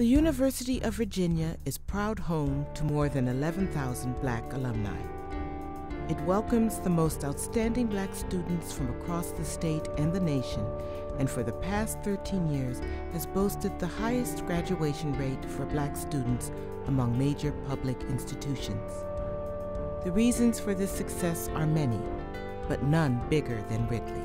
The University of Virginia is proud home to more than 11,000 Black alumni. It welcomes the most outstanding Black students from across the state and the nation, and for the past 13 years has boasted the highest graduation rate for Black students among major public institutions. The reasons for this success are many, but none bigger than Ridley.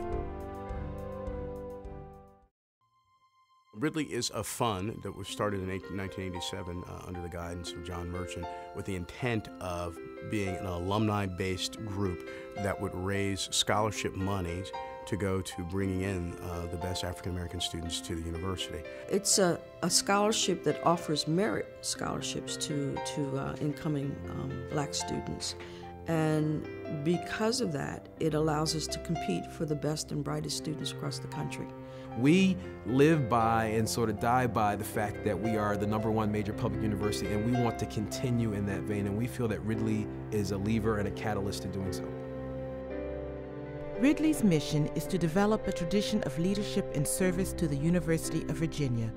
Ridley is a fund that was started in 1987 under the guidance of John Merchant with the intent of being an alumni-based group that would raise scholarship monies to go to bringing in the best African-American students to the university. It's a scholarship that offers merit scholarships to incoming Black students. And because of that, it allows us to compete for the best and brightest students across the country. We live by and sort of die by the fact that we are the #1 major public university, and we want to continue in that vein, and we feel that Ridley is a lever and a catalyst to doing so. Ridley's mission is to develop a tradition of leadership and service to the University of Virginia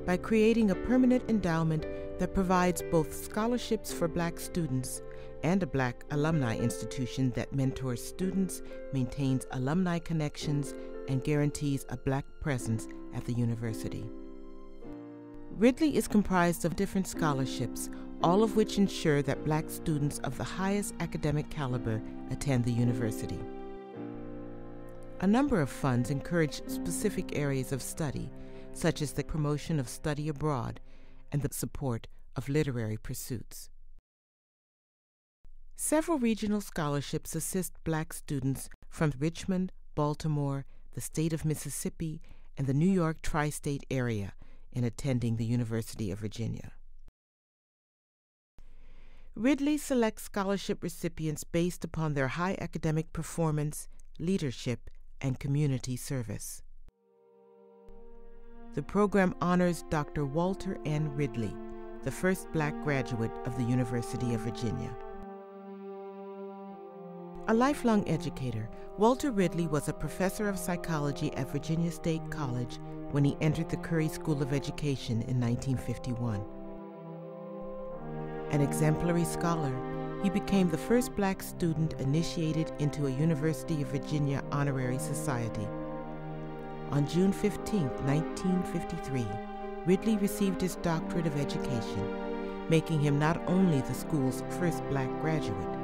by creating a permanent endowment that provides both scholarships for Black students and a Black alumni institution that mentors students, maintains alumni connections, and guarantees a Black presence at the university. Ridley is comprised of different scholarships, all of which ensure that Black students of the highest academic caliber attend the university. A number of funds encourage specific areas of study, such as the promotion of study abroad and the support of literary pursuits. Several regional scholarships assist Black students from Richmond, Baltimore, the state of Mississippi, and the New York tri-state area in attending the University of Virginia. Ridley selects scholarship recipients based upon their high academic performance, leadership, and community service. The program honors Dr. Walter N. Ridley, the first Black graduate of the University of Virginia. A lifelong educator, Walter Ridley was a professor of psychology at Virginia State College when he entered the Curry School of Education in 1951. An exemplary scholar, he became the first Black student initiated into a University of Virginia honorary society. On June 15, 1953, Ridley received his doctorate of education, making him not only the school's first Black graduate,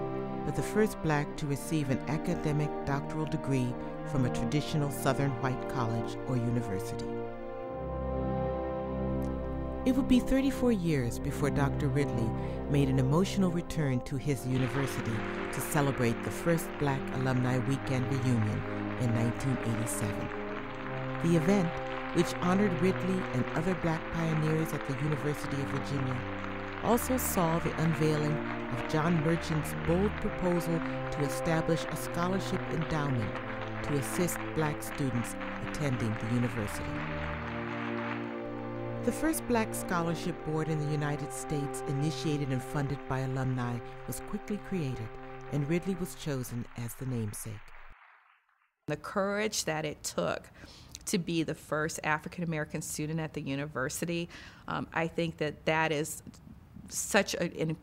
but the first Black to receive an academic doctoral degree from a traditional Southern white college or university. It would be 34 years before Dr. Ridley made an emotional return to his university to celebrate the first Black Alumni Weekend reunion in 1987. The event, which honored Ridley and other Black pioneers at the University of Virginia, also saw the unveiling of John Merchant's bold proposal to establish a scholarship endowment to assist Black students attending the university. The first Black scholarship board in the United States, initiated and funded by alumni, was quickly created, and Ridley was chosen as the namesake. The courage that it took to be the first African American student at the university, I think that is such an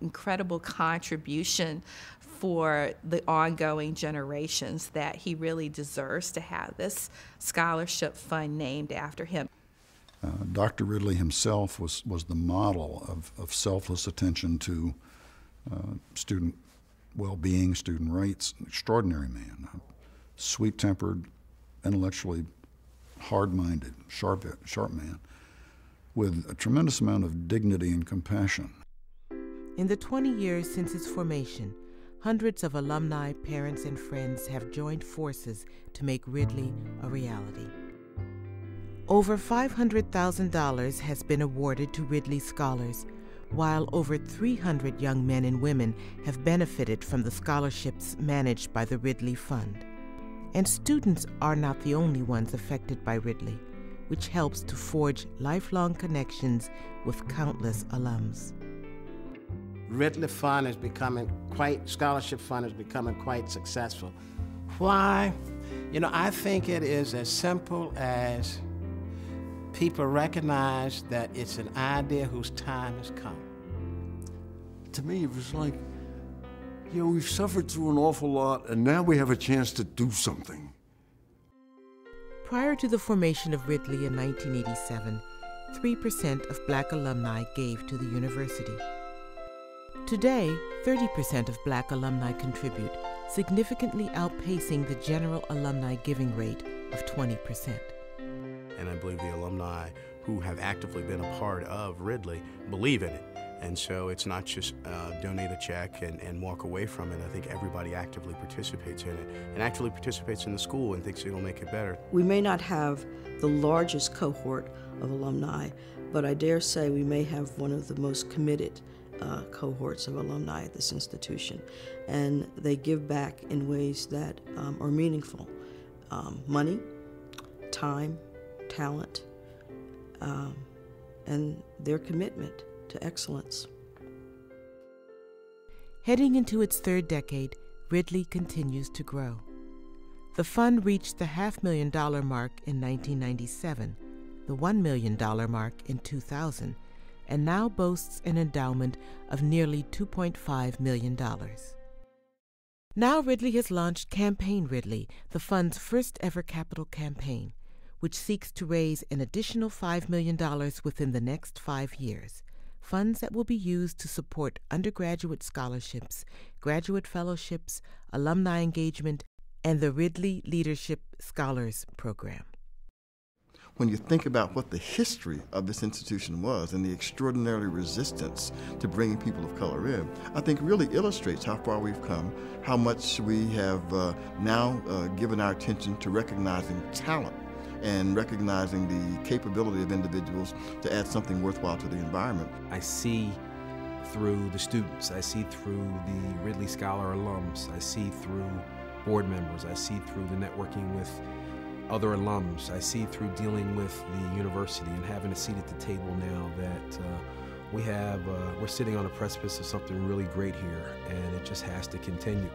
incredible contribution for the ongoing generations that he really deserves to have this scholarship fund named after him. Dr. Ridley himself was the model of selfless attention to student well-being, student rights. An extraordinary man, sweet-tempered, intellectually hard-minded, sharp man, with a tremendous amount of dignity and compassion. In the 20 years since its formation, hundreds of alumni, parents, and friends have joined forces to make Ridley a reality. Over $500,000 has been awarded to Ridley scholars, while over 300 young men and women have benefited from the scholarships managed by the Ridley Fund. And students are not the only ones affected by Ridley, which helps to forge lifelong connections with countless alums. Ridley Fund is becoming scholarship fund is becoming quite successful. Why? I think it is as simple as people recognize that it's an idea whose time has come. To me, it was like, we've suffered through an awful lot, and now we have a chance to do something. Prior to the formation of Ridley in 1987, 3% of black alumni gave to the university. Today, 30% of black alumni contribute, significantly outpacing the general alumni giving rate of 20%. And I believe the alumni who have actively been a part of Ridley believe in it. And so it's not just donate a check and walk away from it. I think everybody actively participates in it and actually participates in the school and thinks it'll make it better. We may not have the largest cohort of alumni, but I dare say we may have one of the most committed cohorts of alumni at this institution. And they give back in ways that are meaningful. Money, time, talent, and their commitment to excellence. Heading into its third decade, Ridley continues to grow. The fund reached the $500,000 mark in 1997, the $1 million mark in 2000, and now boasts an endowment of nearly $2.5 million. Now Ridley has launched Campaign Ridley, the fund's first ever capital campaign, which seeks to raise an additional $5 million within the next 5 years, funds that will be used to support undergraduate scholarships, graduate fellowships, alumni engagement, and the Ridley Leadership Scholars Program. When you think about what the history of this institution was and the extraordinary resistance to bringing people of color in, I think really illustrates how far we've come, how much we have now given our attention to recognizing talent and recognizing the capability of individuals to add something worthwhile to the environment. I see through the students, I see through the Ridley Scholar alums, I see through board members, I see through the networking with other alums, I see through dealing with the university and having a seat at the table now that we're sitting on the precipice of something really great here, and it just has to continue.